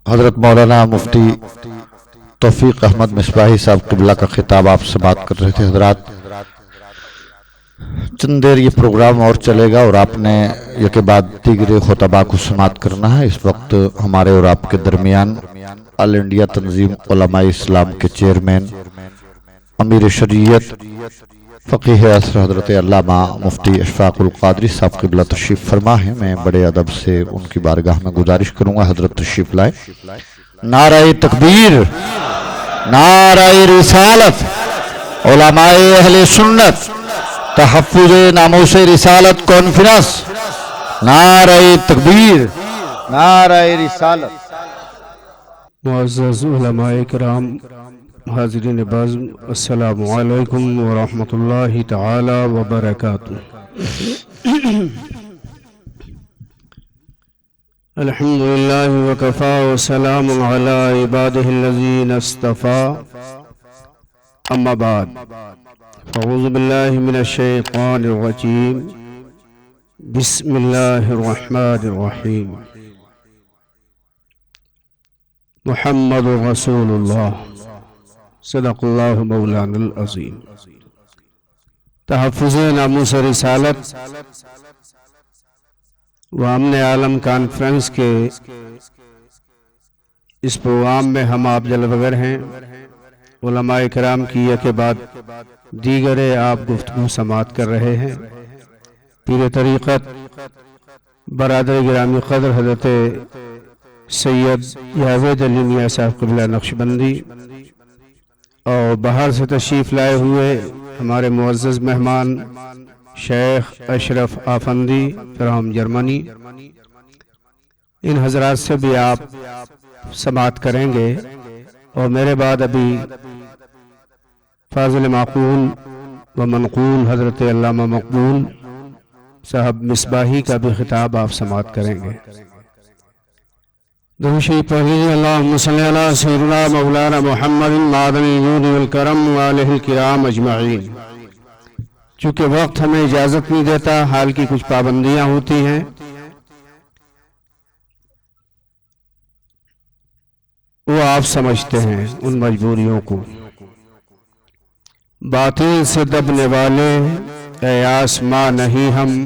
حضرت مولانا مفتی توفیق احمد مصباحی صاحب قبلہ کا خطاب آپ سے بات کر رہے تھے. حضرات چند دیر یہ پروگرام اور چلے گا اور آپ نے یہ کے بعد دیگر خطباء کو سماعت کرنا ہے. اس وقت ہمارے اور آپ کے درمیان آل انڈیا تنظیم علماء اسلام کے چیئرمین امیر شریعت فقیہ اثر حضرت علامہ مفتی اشفاق القادری صاحب قبلہ تشریف فرما ہے. میں بڑے ادب سے ان کی بارگاہ میں گزارش کروں گا حضرت تشریف لائے. نعرہ تکبیر، نعرہ رسالت، علماء اہل سنت تحفظ ناموس رسالت کانفرنس. نعرہ تکبیر، نعرہ رسالت. معزز علماء کرام، حاضرین بازم، السلام علیکم ورحمۃ اللہ تعالی وبرکاتہ. الحمد للہ وکفا وسلام علی عبادہ الذین اصطفیٰ، اما بعد فاعوذ باللہ من الشیطان الرجیم، بسم اللہ الرحمن الرحیم. محمد رسول اللہ، صدق اللہ مولانا العظیم. تحفظ ناموس رسالت و امن عالم کانفرنس کے اس پروگرام میں ہم آپ جلوگر ہیں. علماء کرام کی یہ کے بعد دیگر آپ گفتگو سماعت کر رہے ہیں. پیر طریقت برادر گرامی قدر حضرت سید جاوید علی میاں صاحب قبلہ نقشبندی اور باہر سے تشریف لائے ہوئے ہمارے معزز مہمان شیخ اشرف آفندی فرام جرمنی، ان حضرات سے بھی آپ سماعت کریں گے. اور میرے بعد ابھی فاضل معقول و منقول حضرت علامہ مقبول صاحب مصباحی کا بھی خطاب آپ سماعت کریں گے. درشی پڑھیں اللہم صلی علی سیدنا مولانا محمد معدن الجود والکرم وآلہ الکرام اجمعین. چونکہ وقت ہمیں اجازت نہیں دیتا، حال کی کچھ پابندیاں ہوتی ہیں، وہ آپ سمجھتے ہیں ان مجبوریوں کو. باطل سے دبنے والے اے آسماں نہیں ہم،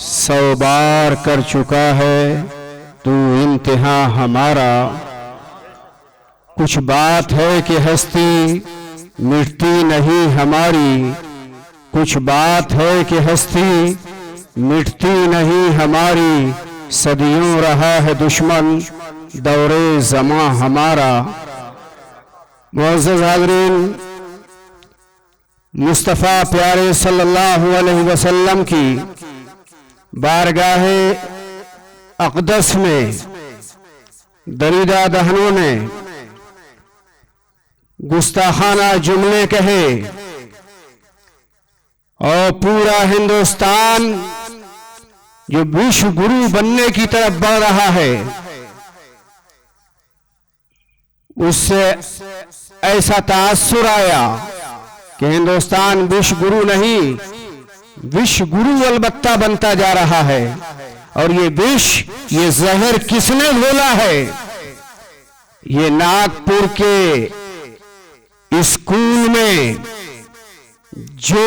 100 بار کر چکا ہے تو انتہا ہمارا. کچھ بات ہے کہ ہستی مٹتی نہیں ہماری، کچھ بات ہے کہ ہستی مٹتی نہیں ہماری. صدیوں رہا ہے دشمن دور زماں ہمارا. معزز حاضرین، مصطفیٰ پیارے صلی اللہ علیہ وسلم کی بارگاہ اقدس میں دریدہ دہنوں نے گستاخانہ جملے کہے اور پورا ہندوستان جو وشو گرو بننے کی طرف بڑھ رہا ہے، اس سے ایسا تاثر آیا کہ ہندوستان وشو گرو نہیں، وشو گرو البتہ بنتا جا رہا ہے. اور یہ زہر کس نے گھولا ہے؟ یہ ناگپور کے اسکول میں جو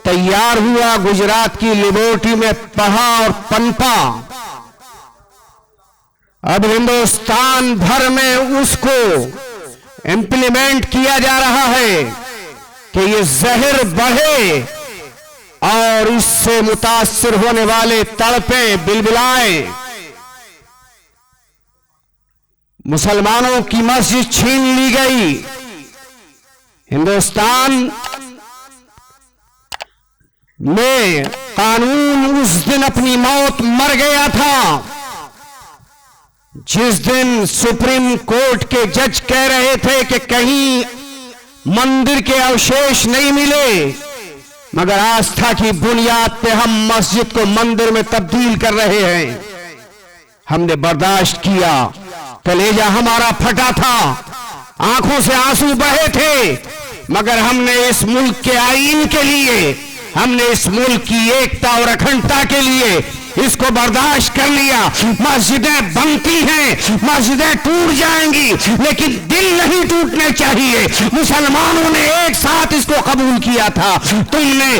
تیار ہوا، گجرات کی لیبورٹری میں پڑھا اور پنپا، اب ہندوستان بھر میں اس کو امپلیمنٹ کیا جا رہا ہے کہ یہ زہر بڑھے اور اس سے متاثر ہونے والے تڑپیں بلبلائیں. مسلمانوں کی مسجد چھین لی گئی. ہندوستان میں قانون اس دن اپنی موت مر گیا تھا جس دن سپریم کورٹ کے جج کہہ رہے تھے کہ کہیں مندر کے اوشیش نہیں ملے، مگر آستھا کی بنیاد پہ ہم مسجد کو مندر میں تبدیل کر رہے ہیں. ہم نے برداشت کیا، کلیجہ ہمارا پھٹا تھا، آنکھوں سے آنسو بہے تھے، مگر ہم نے اس ملک کے آئین کے لیے، ہم نے اس ملک کی ایکتا اور اکھنڈتا کے لیے اس کو برداشت کر لیا. مسجدیں بنتی ہیں, مسجدیں ٹوٹ جائیں گی, لیکن دل نہیں ٹوٹنے چاہیے. مسلمانوں نے ایک ساتھ اس کو قبول کیا تھا. تم نے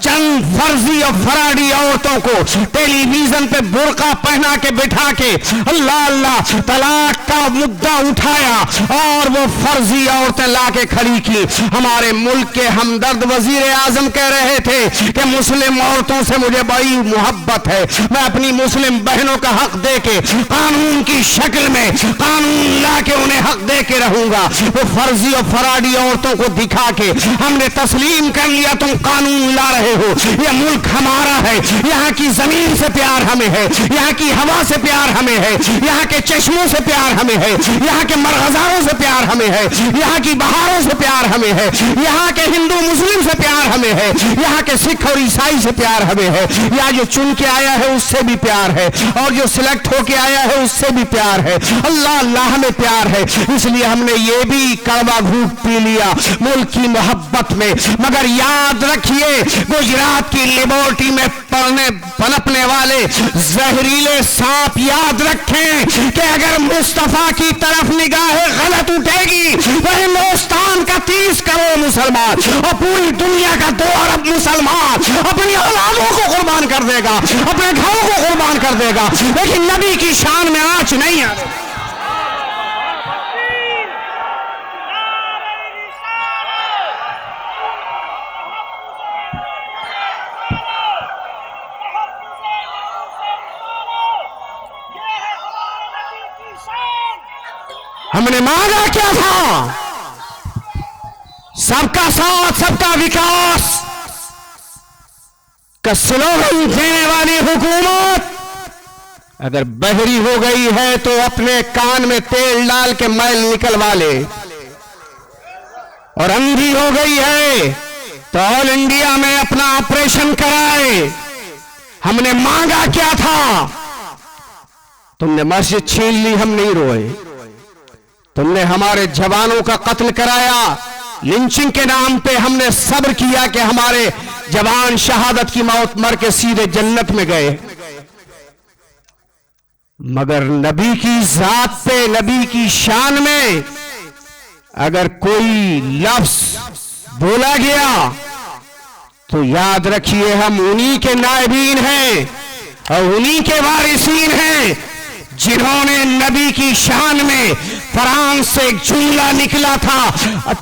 چند فرضی اور فراڈی عورتوں کو ٹیلی ویژن پہ برقع پہنا کے بٹھا کے اللہ اللہ طلاق کا مدعا اٹھایا اور وہ فرضی عورتیں لا کے کھڑی کی. ہمارے ملک کے ہمدرد وزیر اعظم کہہ رہے تھے کہ مسلم عورتوں سے مجھے بڑی محبت ہے, میں اپنی مسلم بہنوں کا حق دے کے قانون کی شکل میں قانون لا کے انہیں حق دے کے رہوں گا. وہ فرضی اور فراڈی عورتوں کو دکھا کے ہم نے تسلیم کر لیا تم قانون لا رہے ہو. یہ ملک ہمارا ہے, یہاں کی زمین سے پیار ہمیں ہے, یہاں کی ہوا سے پیار ہمیں ہے, یہاں کے چشموں سے پیار ہمیں ہے, یہاں کے مرغزاروں سے پیار ہمیں ہے, یہاں کی بہاروں سے پیار ہمیں ہے, یہاں کے ہندو مسلم سے پیار ہمیں ہے, یہاں کے سکھ اور عیسائی سے پیار ہمیں ہے, یا جو چن کے آیا ہے اس سے بھی پیار ہے, اور جو سلیکٹ ہو کے آیا ہے اس سے بھی پیار ہے. اللہ اللہ ہمیں پیار ہے, اس لیے ہم نے یہ بھی کڑوا گھونٹ پی لیا ملک کی محبت میں. مگر یاد رکھیے گجرات کی لیبارٹری میں پنپنے والے زہریلے سانپ یاد رکھیں کہ اگر مصطفیٰ کی طرف نگاہ غلط اٹھے گی تو ہندوستان کا 30 کروڑ مسلمان اور پوری دنیا کا 2 ارب مسلمان اپنی اولادوں کو قربان کر دے گا, اپنے گھروں کو قربان کر دے گا, لیکن نبی کی شان میں آنچ نہیں آئے. ہم نے مانگا کیا تھا؟ سب کا ساتھ, سب کا وکاس کا سلوگن دینے والی حکومت اگر بہری ہو گئی ہے تو اپنے کان میں تیل ڈال کے میل نکلوا لے, اور اندھی ہو گئی ہے تو آل انڈیا میں اپنا آپریشن کرائے. ہم نے مانگا کیا تھا؟ تم نے مسجد چھین لی, ہم نہیں روئے. تم نے ہمارے جوانوں کا قتل کرایا, لنچنگ کے نام پہ ہم نے صبر کیا کہ ہمارے جوان شہادت کی موت مر کے سیدھے جنت میں گئے. مگر نبی کی ذات پہ, نبی کی شان میں اگر کوئی لفظ بولا گیا تو یاد رکھیے ہم انہی کے نائبین ہیں اور انہی کے وارثین ہیں جنہوں نے نبی کی شان میں فرانس سے ایک جملہ نکلا تھا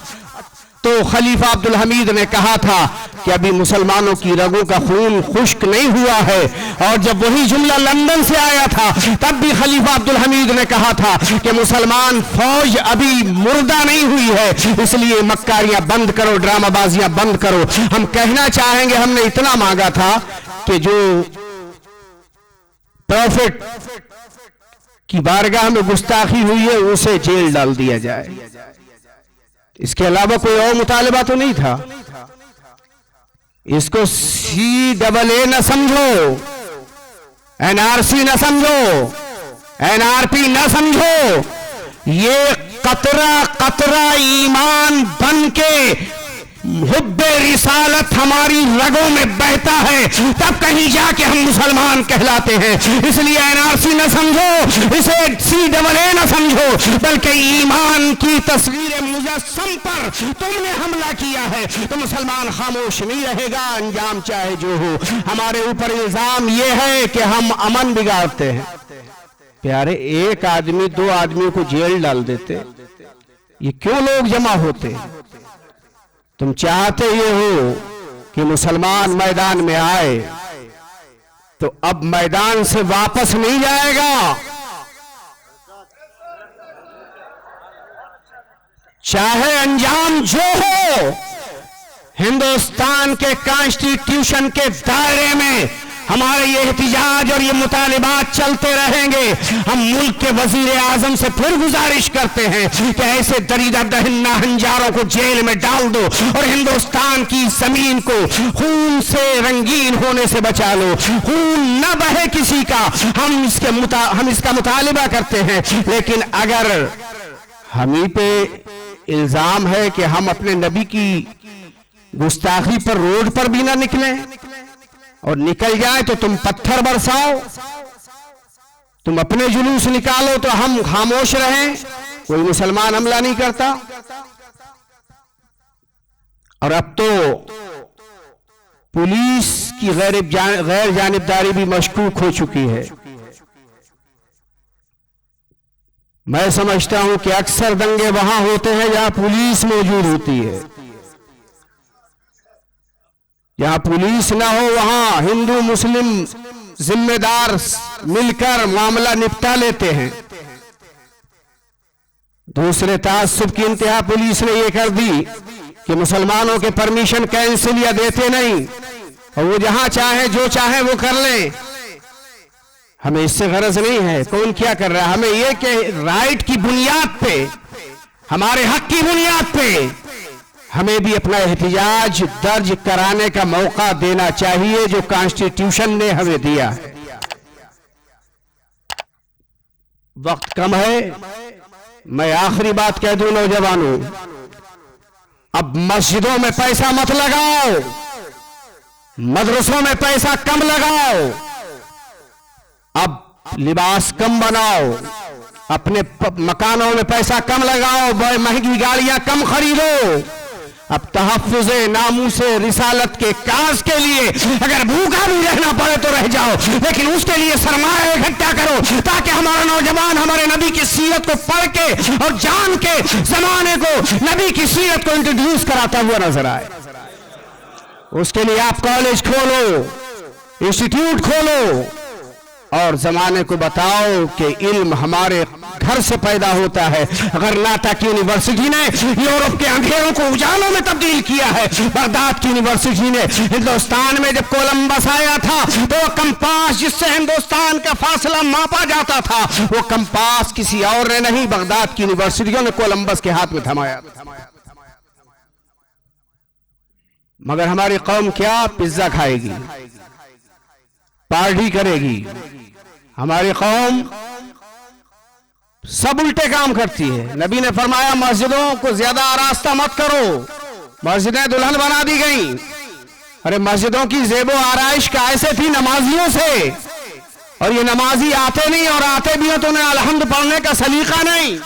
تو خلیفہ عبدالحمید نے کہا تھا کہ ابھی مسلمانوں کی رگوں کا خون خشک نہیں ہوا ہے, اور جب وہی جملہ لندن سے آیا تھا تب بھی خلیفہ عبدالحمید نے کہا تھا کہ مسلمان فوج ابھی مردہ نہیں ہوئی ہے, اس لیے مکاریاں بند کرو, ڈرامہ بازیاں بند کرو. ہم کہنا چاہیں گے ہم نے اتنا مانگا تھا کہ جو پروفٹ کی بارگاہ میں گستاخی ہوئی ہے اسے جیل ڈال دیا جائے. اس کے علاوہ کوئی اور مطالبہ تو نہیں تھا. اس کو CAA نہ سمجھو, NRC نہ سمجھو, NRP نہ سمجھو. یہ قطرہ قطرہ ایمان بن کے حب رسالت ہماری رگوں میں بہتا ہے تب کہیں جا کے ہم مسلمان کہلاتے ہیں. اس لیے NRC نہ سمجھو, اسے CAA نہ سمجھو, بلکہ ایمان کی تصویر مجسم پر تم نے حملہ کیا ہے تو مسلمان خاموش نہیں رہے گا, انجام چاہے جو ہو. ہمارے اوپر الزام یہ ہے کہ ہم امن بگاڑتے ہیں. پیارے, ایک آدمی 2 آدمیوں کو جیل ڈال دیتے, یہ کیوں لوگ جمع ہوتے؟ تم چاہتے یہ ہو کہ مسلمان میدان میں آئے تو اب میدان سے واپس نہیں جائے گا. چاہے انجام جو ہو, ہندوستان کے کانسٹیٹیوشن کے دائرے میں ہمارے یہ احتجاج اور یہ مطالبات چلتے رہیں گے. ہم ملک کے وزیر اعظم سے پھر گزارش کرتے ہیں کہ ایسے دریدہ دہنہ ہنجاروں کو جیل میں ڈال دو اور ہندوستان کی زمین کو خون سے رنگین ہونے سے بچا لو. خون نہ بہے کسی کا, ہم اس کا مطالبہ کرتے ہیں. لیکن اگر ہمیں پہ الزام ہے کہ ہم اپنے نبی کی گستاخی پر روڈ پر بھی نہ نکلیں, اور نکل جائے تو تم پتھر برساؤ، تم اپنے جلوس نکالو تو ہم خاموش رہیں، کوئی مسلمان حملہ نہیں کرتا۔ اور اب تو پولیس کی غیر جانبداری بھی مشکوک ہو چکی ہے۔ میں سمجھتا ہوں کہ اکثر دنگے وہاں ہوتے ہیں جہاں پولیس موجود ہوتی ہے، جہاں پولیس نہ ہو وہاں ہندو مسلم ذمہ دار مل کر معاملہ نپٹا لیتے ہیں۔ دوسرے تعصب کی انتہا پولیس نے یہ کر دی کہ مسلمانوں کے پرمیشن کینسل یا دیتے نہیں، اور وہ جہاں چاہیں جو چاہیں وہ کر لیں۔ ہمیں اس سے غرض نہیں ہے کون کیا کر رہا ہے، ہمیں یہ کہ رائٹ کی بنیاد پہ، ہمارے حق کی بنیاد پہ ہمیں بھی اپنا احتجاج درج کرانے کا موقع دینا چاہیے جو کانسٹیٹیوشن نے ہمیں دیا ہے۔ وقت کم ہے، میں آخری بات کہہ دوں نوجوانوں، اب مسجدوں میں پیسہ مت لگاؤ، مدرسوں میں پیسہ کم لگاؤ، اب لباس کم بناؤ، اپنے مکانوں میں پیسہ کم لگاؤ، مہنگی گاڑیاں کم خریدو۔ اب تحفظ ناموس رسالت کے کاز کے لیے اگر بھوکا بھی رہنا پڑے تو رہ جاؤ، لیکن اس کے لیے سرمایہ اکٹھا کرو تاکہ ہمارا نوجوان ہمارے نبی کی سیرت کو پڑھ کے اور جان کے زمانے کو نبی کی سیرت کو انٹروڈیوس کراتا ہوا نظر آئے۔ اس کے لیے آپ کالج کھولو، انسٹیٹیوٹ کھولو، اور زمانے کو بتاؤ کہ علم ہمارے گھر سے پیدا ہوتا ہے۔ غرناطہ کی یونیورسٹی نے یورپ کے اندھیروں کو اجالوں میں تبدیل کیا ہے۔ بغداد کی یونیورسٹی نے ہندوستان میں جب کولمبس آیا تھا تو وہ کمپاس جس سے ہندوستان کا فاصلہ ماپا جاتا تھا، وہ کمپاس کسی اور نے نہیں، بغداد کی یونیورسٹیوں نے کولمبس کے ہاتھ میں تھمایا۔ مگر ہماری قوم کیا پیزا کھائے گی، پارٹی کرے گی۔ ہماری قوم سب الٹے کام کرتی ہے۔ نبی نے فرمایا مسجدوں کو زیادہ آراستہ مت کرو، مسجدیں دلہن بنا دی گئیں۔ ارے مسجدوں کی زیب و آرائش کا ایسے تھی نمازیوں سے، اور یہ نمازی آتے نہیں، اور آتے بھی ہیں تو انہیں الحمد پڑھنے کا سلیقہ نہیں۔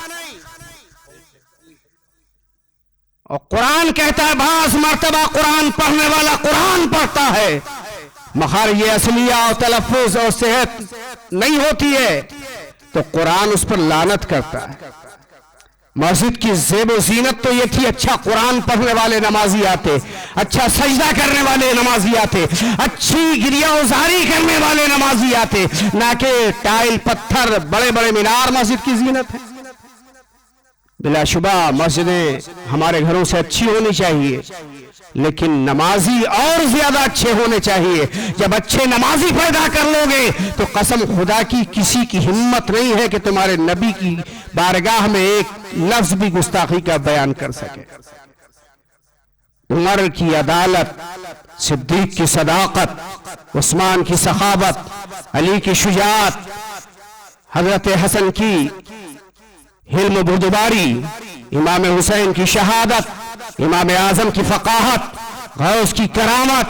اور قرآن کہتا ہے بعض مرتبہ قرآن پڑھنے والا قرآن پڑھتا ہے، مخارج اصلیہ اور تلفظ اور صحت نہیں ہوتی ہے تو قرآن اس پر لعنت کرتا ہے۔ مسجد کی زیب و زینت تو یہ تھی اچھا قرآن پڑھنے والے نمازی آتے، اچھا سجدہ کرنے والے نمازی آتے، اچھی گریہ وزاری کرنے والے نمازی آتے، نہ کہ ٹائل پتھر بڑے بڑے مینار مسجد کی زینت ہے۔ بلا شبہ مسجدیں ہمارے گھروں سے اچھی ہونی چاہیے، لیکن نمازی اور زیادہ اچھے ہونے چاہیے۔ جب اچھے نمازی پیدا کر لو گے تو قسم خدا کی کسی کی ہمت نہیں ہے کہ تمہارے نبی کی بارگاہ میں ایک لفظ بھی گستاخی کا بیان کر سکے۔ عمر کی عدالت، صدیق کی صداقت، عثمان کی سخاوت، علی کی شجاعت، حضرت حسن کی حلم و بردباری، امام حسین کی شہادت، امام اعظم کی فقاہت، غوث کی کرامت،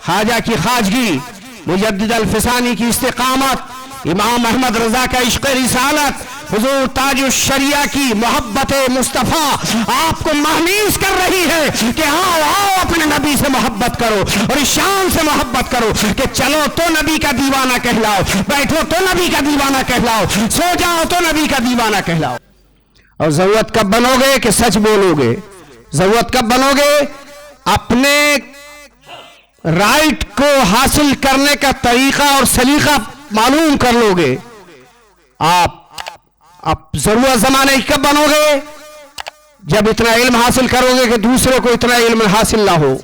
خواجہ کی خواجگی، مجدد الفسانی کی استقامت، امام احمد رضا کا عشق رسالت، حضور تاج الشریعہ کی محبت مصطفیٰ آپ کو مہمیز کر رہی ہے کہ آؤ اپنے نبی سے محبت کرو اور اس شان سے محبت کرو کہ چلو تو نبی کا دیوانہ کہلاؤ، بیٹھو تو نبی کا دیوانہ کہلاؤ، سو جاؤ تو نبی کا دیوانہ کہلاؤ۔ اور ضرورت کب بنو گے کہ سچ بولو گے؟ ضرورت کب بنو گے؟ اپنے رائٹ کو حاصل کرنے کا طریقہ اور سلیقہ معلوم کر لو گے۔ آپ اب ضرورت زمانے کی کب بنو گے؟ جب اتنا علم حاصل کرو گے کہ دوسرے کو اتنا علم حاصل نہ ہو،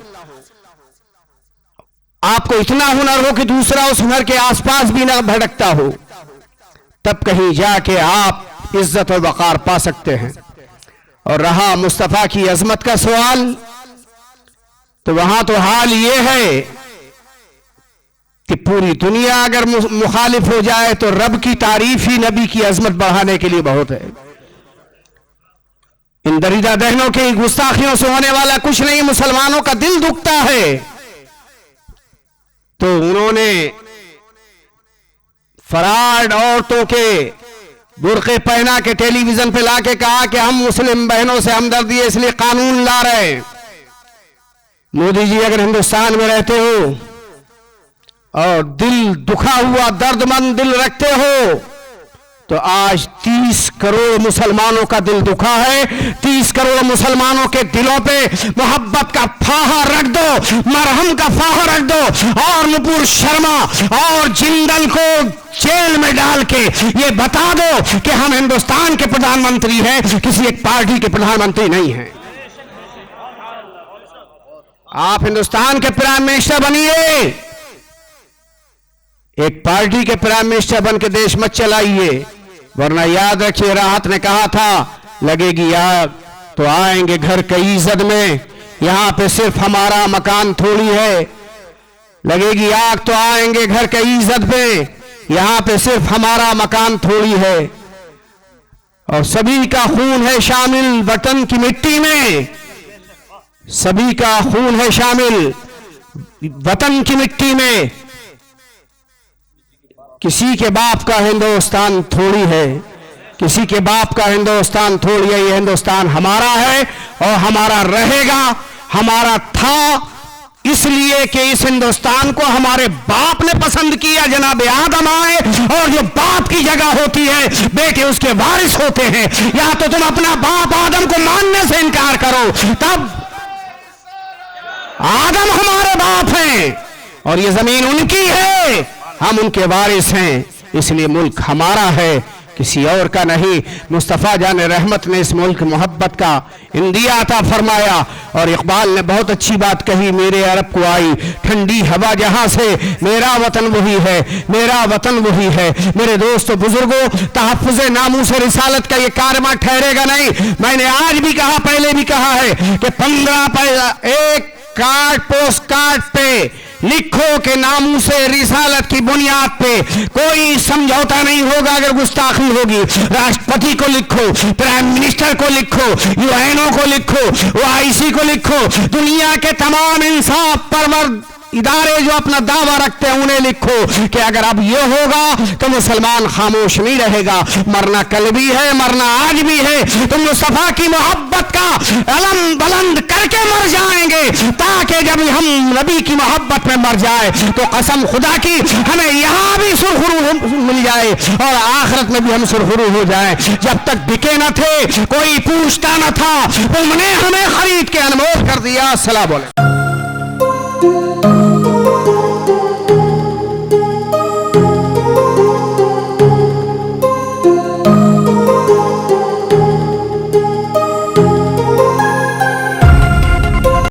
آپ کو اتنا ہنر ہو کہ دوسرا اس ہنر کے آس پاس بھی نہ بھٹکتا ہو، تب کہیں جا کے آپ عزت اور وقار پا سکتے ہیں۔ اور رہا مصطفیٰ کی عظمت کا سوال، تو وہاں تو حال یہ ہے کہ پوری دنیا اگر مخالف ہو جائے تو رب کی تعریف ہی نبی کی عظمت بڑھانے کے لیے بہت ہے۔ ان دریدہ دہنوں کی گستاخیوں سے ہونے والا کچھ نہیں، مسلمانوں کا دل دکھتا ہے۔ تو انہوں نے فراڈ عورتوں کے برقعے پہنا کے ٹیلی ویژن پہ لا کے کہا کہ ہم مسلم بہنوں سے ہمدردی ہے اس لیے قانون لا رہے ہیں۔ مودی جی اگر ہندوستان میں رہتے ہو اور دل دکھا ہوا درد مند دل رکھتے ہو تو آج 30 کروڑ مسلمانوں کا دل دکھا ہے، 30 کروڑ مسلمانوں کے دلوں پہ محبت کا پھاہا رکھ دو، مرہم کا پھاہا رکھ دو، اور نپور شرما اور جندل کو جیل میں ڈال کے یہ بتا دو کہ ہم ہندوستان کے پردھان منتری ہیں، کسی ایک پارٹی کے پردھان منتری نہیں ہیں۔ آپ ہندوستان کے پرائم منسٹر بنیے، ایک پارٹی کے پرائم منسٹر بن کے دیش مت چلائیے، ورنہ یاد رکھیے راحت نے کہا تھا لگے گی آگ تو آئیں گے گھر کی عزت میں، یہاں پہ صرف ہمارا مکان تھوڑی ہے، لگے گی آگ تو آئیں گے گھر کی عزت میں، یہاں پہ صرف ہمارا مکان تھوڑی ہے، اور سبھی کا خون ہے شامل وطن کی مٹی میں، سبھی کا خون ہے شامل وطن کی مٹی میں، کسی کے باپ کا ہندوستان تھوڑی ہے، کسی کے باپ کا ہندوستان تھوڑی ہے، یہ ہندوستان ہمارا ہے اور ہمارا رہے گا، ہمارا تھا، اس لیے کہ اس ہندوستان کو ہمارے باپ نے پسند کیا، جناب آدم آئے اور جو باپ کی جگہ ہوتی ہے بیٹے اس کے وارث ہوتے ہیں، یا تو تم اپنا باپ آدم کو ماننے سے انکار کرو، تب آدم ہمارے باپ ہیں اور یہ زمین ان کی ہے، ہم ان کے وارث ہیں، اس لیے ملک ہمارا ہے کسی اور کا نہیں۔ مصطفیٰ جان رحمت نے اس ملک محبت کا اندیا عطا فرمایا، اور اقبال نے بہت اچھی بات کہی، میرے عرب کو آئی ٹھنڈی ہوا جہاں سے، میرا وطن وہی ہے، میرا وطن وہی ہے۔ میرے دوستو بزرگوں، تحفظ ناموس رسالت کا یہ کارنامہ ٹھہرے گا نہیں، میں نے آج بھی کہا پہلے بھی کہا ہے کہ 15 پیسہ ایک پوسٹ کارڈ پہ لکھو کہ ناموس رسالت کی بنیاد پہ کوئی سمجھوتا نہیں ہوگا، اگر گستاخی ہوگی راشٹرپتی کو لکھو، پرائم منسٹر کو لکھو، UN کو لکھو، OIC کو لکھو، دنیا کے تمام انصاف پرور ادارے جو اپنا دعویٰ رکھتے ہیں انہیں لکھو کہ اگر اب یہ ہوگا تو مسلمان خاموش نہیں رہے گا، مرنا کل بھی ہے، مرنا آج بھی ہے، تو مصطفیٰ کی محبت کا علم بلند کر کے مر جائیں گے، تاکہ جب ہم نبی کی محبت میں مر جائے تو قسم خدا کی ہمیں یہاں بھی سرخرو مل جائے اور آخرت میں بھی ہم سرخرو ہو جائیں۔ جب تک بکے نہ تھے کوئی پوچھتا نہ تھا، تم نے ہمیں خرید کے انمول کر دیا۔ السلام علیکم۔